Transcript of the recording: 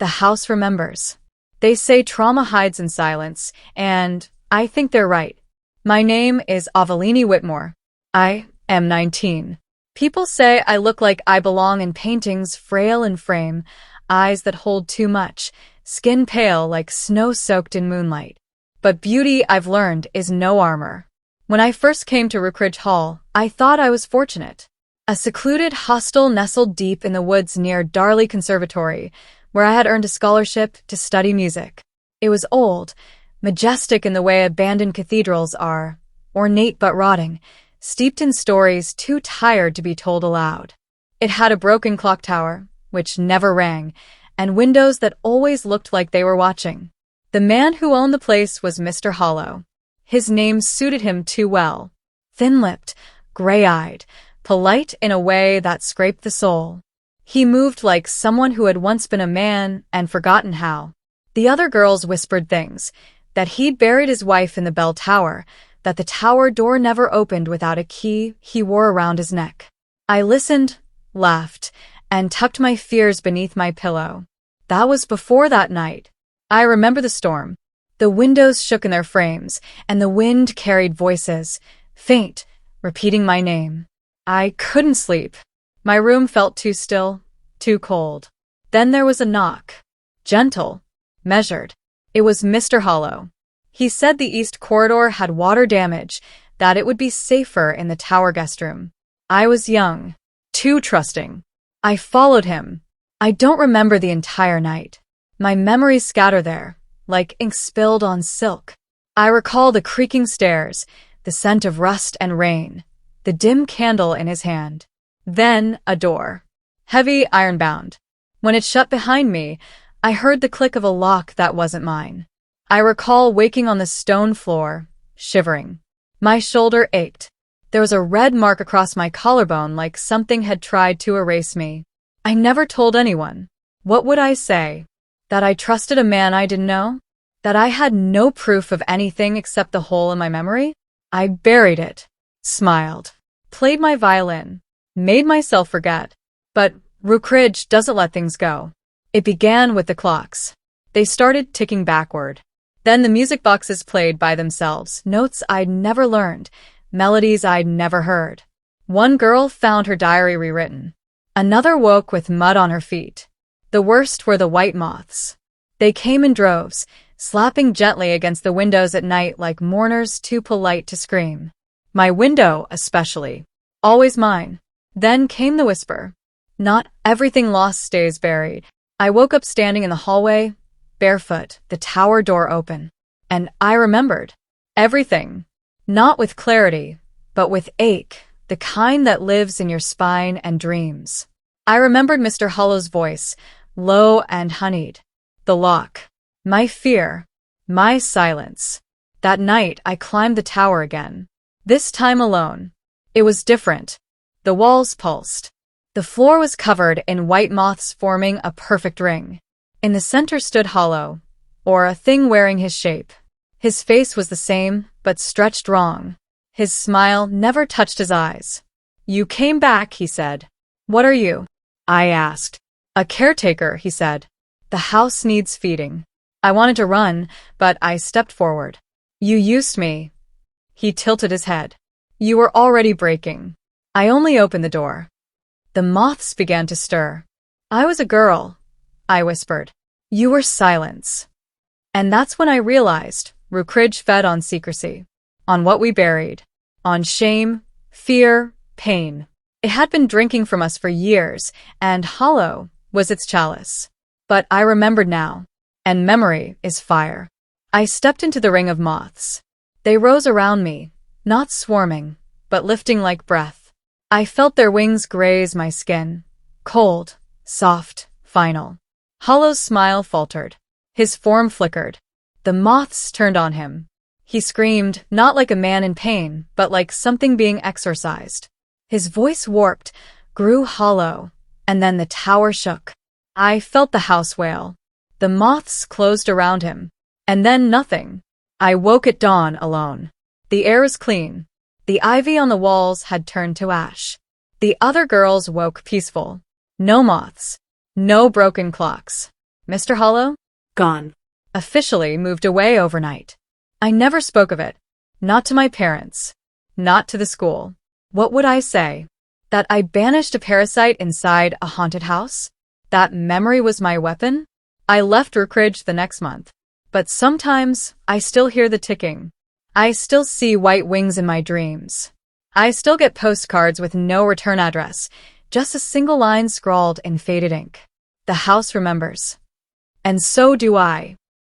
The house remembers. They say trauma hides in silence, and I think they're right. My name is Avalini Whitmore. I am 19. People say I look like I belong in paintings frail in frame, eyes that hold too much, skin pale like snow soaked in moonlight. But beauty, I've learned, is no armor. When I first came to Rookridge Hall, I thought I was fortunate. A secluded hostel nestled deep in the woods near Darley Conservatory, where I had earned a scholarship to study music. It was old, majestic in the way abandoned cathedrals are, ornate but rotting, steeped in stories too tired to be told aloud. It had a broken clock tower, which never rang, and windows that always looked like they were watching. The man who owned the place was Mr. Hollow. His name suited him too well. Thin-lipped, gray-eyed, polite in a way that scraped the soul. He moved like someone who had once been a man and forgotten how. The other girls whispered things, that he'd buried his wife in the bell tower, that the tower door never opened without a key he wore around his neck. I listened, laughed, and tucked my fears beneath my pillow. That was before that night. I remember the storm. The windows shook in their frames, and the wind carried voices, faint, repeating my name. I couldn't sleep. My room felt too still, too cold. Then there was a knock. Gentle, measured. It was Mr. Hollow. He said the east corridor had water damage, that it would be safer in the tower guest room. I was young, too trusting. I followed him. I don't remember the entire night. My memories scatter there, like ink spilled on silk. I recall the creaking stairs, the scent of rust and rain, the dim candle in his hand. Then a door. Heavy, iron-bound. When it shut behind me, I heard the click of a lock that wasn't mine. I recall waking on the stone floor, shivering. My shoulder ached. There was a red mark across my collarbone like something had tried to erase me. I never told anyone. What would I say? That I trusted a man I didn't know? That I had no proof of anything except the hole in my memory? I buried it, smiled, played my violin, made myself forget. But Rookridge doesn't let things go. It began with the clocks. They started ticking backward. Then the music boxes played by themselves, notes I'd never learned, melodies I'd never heard. One girl found her diary rewritten. Another woke with mud on her feet. The worst were the white moths. They came in droves, slapping gently against the windows at night like mourners too polite to scream. My window, especially. Always mine. Then came the whisper. Not everything lost stays buried. I woke up standing in the hallway, barefoot, the tower door open. And I remembered. Everything. Not with clarity, but with ache, the kind that lives in your spine and dreams. I remembered Mr. Hollow's voice, low and honeyed. The lock. My fear. My silence. That night I climbed the tower again. This time alone. It was different. The walls pulsed. The floor was covered in white moths forming a perfect ring. In the center stood Hollow, or a thing wearing his shape. His face was the same, but stretched wrong. His smile never touched his eyes. You came back, he said. What are you? I asked. A caretaker, he said. The house needs feeding. I wanted to run, but I stepped forward. You used me. He tilted his head. You were already breaking. I only opened the door. The moths began to stir. I was a girl, I whispered. You were silence. And that's when I realized Rookridge fed on secrecy, on what we buried, on shame, fear, pain. It had been drinking from us for years, and Hollow was its chalice. But I remembered now, and memory is fire. I stepped into the ring of moths. They rose around me, not swarming, but lifting like breath. I felt their wings graze my skin, cold, soft, final. Hollow's smile faltered. His form flickered. The moths turned on him. He screamed, not like a man in pain, but like something being exorcised. His voice warped, grew hollow, and then the tower shook. I felt the house wail. The moths closed around him. And then nothing. I woke at dawn alone. The air was clean. The ivy on the walls had turned to ash. The other girls woke peaceful. No moths. No broken clocks. Mr. Hollow? Gone. Officially moved away overnight. I never spoke of it. Not to my parents. Not to the school. What would I say? That I banished a parasite inside a haunted house? That memory was my weapon? I left Rookridge the next month. But sometimes, I still hear the ticking. I still see white wings in my dreams. I still get postcards with no return address, just a single line scrawled in faded ink. The house remembers. And so do I.